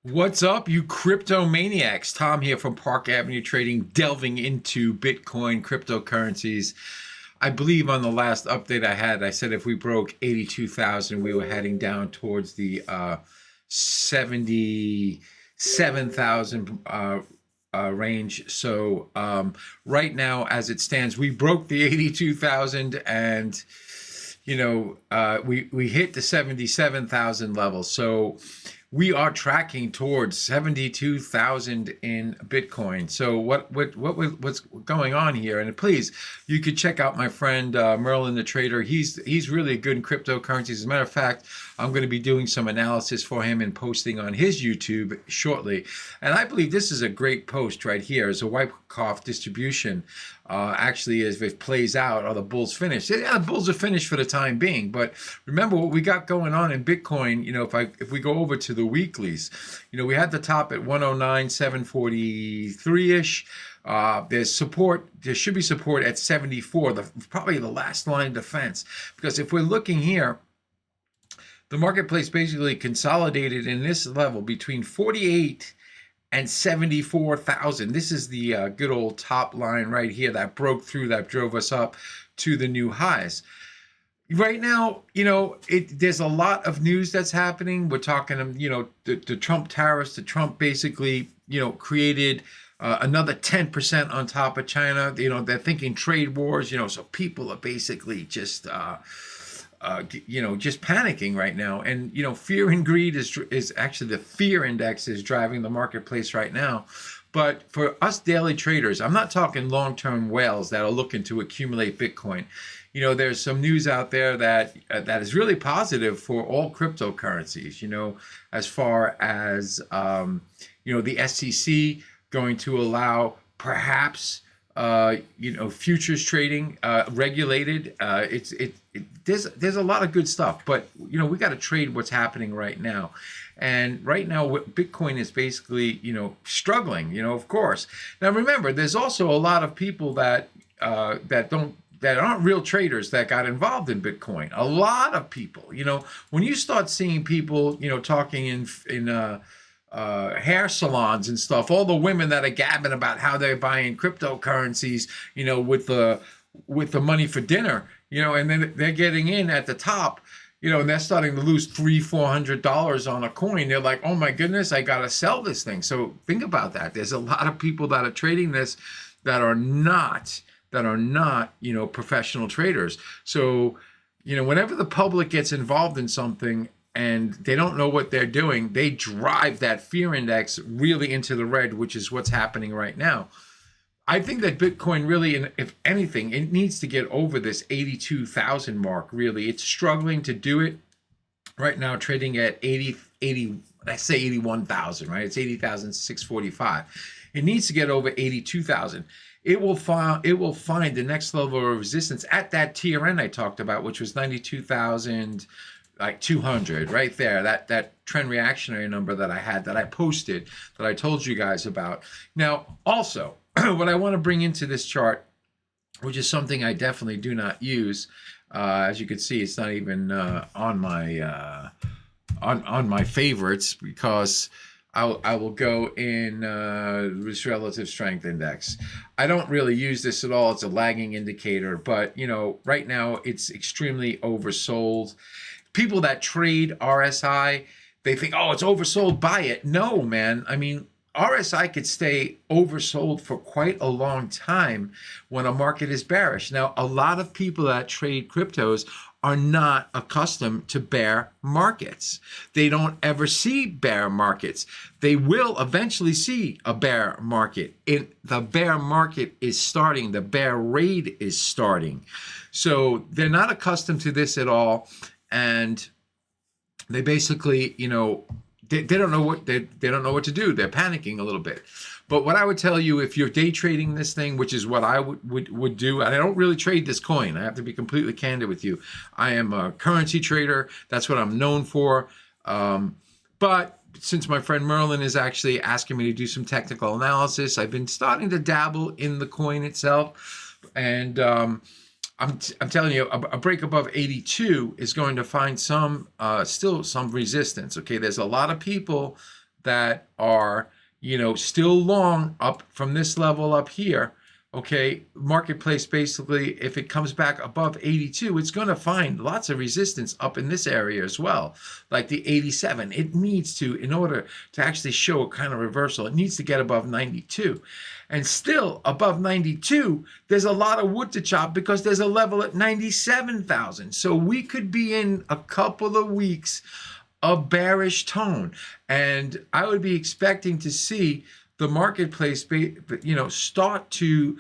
What's up, you crypto maniacs? Tom here from Park Avenue Trading, delving into Bitcoin cryptocurrencies. I believe on the last update I had, I said if we broke 82,000, we were heading down towards the 77,000 range. So right now, as it stands, we broke the 82,000 and we hit the 77,000 level. So we are tracking towards 72,000 in Bitcoin. So what's going on here? And please, you could check out my friend Merlin the Trader. He's really good in cryptocurrencies. As a matter of fact, I'm going to be doing some analysis for him and posting on his YouTube shortly. And I believe this is a great post right here. It's a Wyckoff distribution. Actually, as it plays out, are the bulls finished? Yeah, the bulls are finished for the time being. But remember what we got going on in Bitcoin. If we go over to the weeklies, we had the top at 109,743-ish. There's support. There should be support at 74. Probably the last line of defense. Because if we're looking here, the marketplace basically consolidated in this level between 48 and 74,000. This is the good old top line right here that broke through, that drove us up to the new highs. Right now, there's a lot of news that's happening. We're talking, the Trump tariffs. The Trump basically, created another 10% on top of China. They're thinking trade wars. So people are basically just just panicking right now. And, fear and greed is actually, the fear index is driving the marketplace right now. But for us daily traders, I'm not talking long-term whales that are looking to accumulate Bitcoin. There's some news out there that is really positive for all cryptocurrencies, as far as, the SEC going to allow perhaps futures trading regulated. There's a lot of good stuff, but we got to trade what's happening right now. And right now, Bitcoin is basically struggling. Of course. Now remember, there's also a lot of people that aren't real traders that got involved in Bitcoin. A lot of people. When you start seeing people talking in hair salons and stuff, all the women that are gabbing about how they're buying cryptocurrencies, with the money for dinner, and then they're getting in at the top, and they're starting to lose $300-400 on a coin. They're like, oh my goodness, I gotta sell this thing. So think about that. There's a lot of people that are trading this that are not professional traders. So whenever the public gets involved in something and they don't know what they're doing, they drive that fear index really into the red, which is what's happening right now. I think that Bitcoin really, if anything, it needs to get over this 82,000 mark, really. It's struggling to do it right now, trading at 80, let's say 81,000, right? It's 80,645. It needs to get over 82,000. It will find the next level of resistance at that TRN I talked about, which was 92,000. Like 200 right there, that trend reactionary number that I had, that I posted, that I told you guys about. Now, also, what I want to bring into this chart, which is something I definitely do not use, as you can see, it's not even on my favorites, because I will go in this relative strength index. I don't really use this at all. It's a lagging indicator, but right now it's extremely oversold. People that trade RSI, they think, oh, it's oversold, buy it. No, man. I mean, RSI could stay oversold for quite a long time when a market is bearish. Now, a lot of people that trade cryptos are not accustomed to bear markets. They don't ever see bear markets. They will eventually see a bear market. The bear market is starting. The bear raid is starting. So they're not accustomed to this at all. And they basically, they don't know what they don't know what to do. They're panicking a little bit. But what I would tell you, if you're day trading this thing, which is what I would do, and I don't really trade this coin. I have to be completely candid with you. I am a currency trader. That's what I'm known for. But since my friend Merlin is actually asking me to do some technical analysis, I've been starting to dabble in the coin itself, and I'm telling you, a break above 82 is going to find still some resistance. Okay, there's a lot of people that are, still long up from this level up here. Okay, marketplace basically, if it comes back above 82, it's going to find lots of resistance up in this area as well, like the 87. It needs to, in order to actually show a kind of reversal, it needs to get above 92. And still above 92, there's a lot of wood to chop because there's a level at 97,000. So we could be in a couple of weeks of bearish tone. And I would be expecting to see the marketplace, start to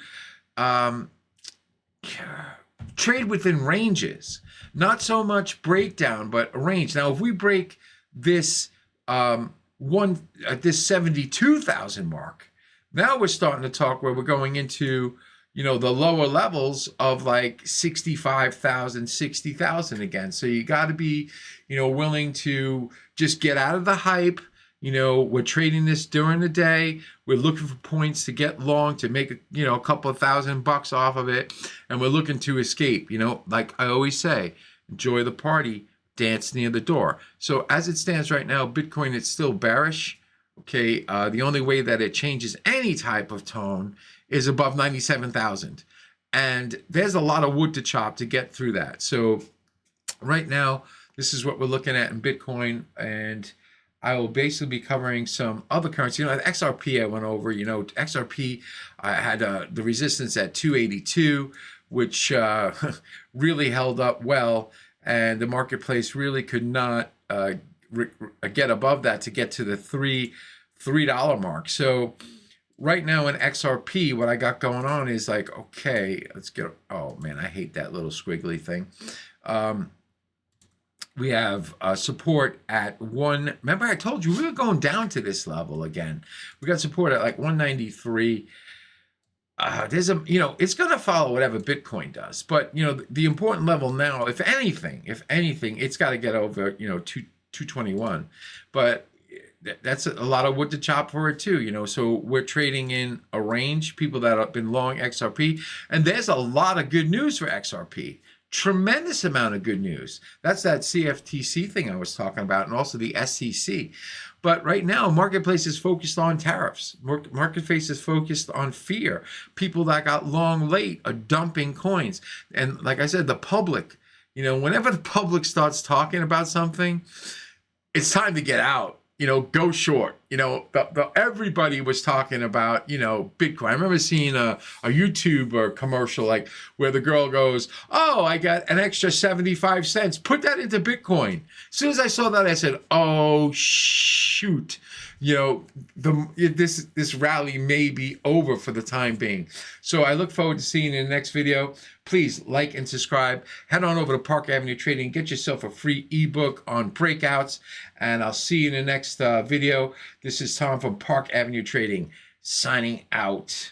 trade within ranges, not so much breakdown, but a range. Now, if we break this this 72,000 mark, now we're starting to talk where we're going into, the lower levels of like 65,000, 60,000 again. So you got to be, willing to just get out of the hype. We're trading this during the day. We're looking for points to get long, to make a couple of $1,000 off of it, and we're looking to escape. Like I always say, enjoy the party, dance near the door. So as it stands right now, Bitcoin, it's still bearish. Okay, the only way that it changes any type of tone is above 97,000, and there's a lot of wood to chop to get through that. So right now, this is what we're looking at in Bitcoin, and I will basically be covering some other currency. XRP I went over. XRP, I had the resistance at 282, which really held up well, and the marketplace really could not get above that to get to the $3 mark. So right now in XRP, what I got going on is like, okay, let's get. Oh man, I hate that little squiggly thing. We have support at one. Remember, I told you we were going down to this level again. We got support at like 193. There's it's going to follow whatever Bitcoin does. But, the important level now, if anything, it's got to get over, 221. But that's a lot of wood to chop for it too, So we're trading in a range, people that have been long XRP. And there's a lot of good news for XRP. Tremendous amount of good news. That's that CFTC thing I was talking about, and also the SEC. But right now, marketplace is focused on tariffs. Marketplace is focused on fear. People that got long late are dumping coins. And like I said, the public, whenever the public starts talking about something, it's time to get out. Go short. Everybody was talking about, Bitcoin. I remember seeing a YouTube commercial like where the girl goes, "Oh, I got an extra 75 cents. Put that into Bitcoin." As soon as I saw that, I said, "Oh, shoot. This rally may be over for the time being." So I look forward to seeing you in the next video. Please like and subscribe. Head on over to Park Avenue Trading. Get yourself a free ebook on breakouts. And I'll see you in the next video. This is Tom from Park Avenue Trading, signing out.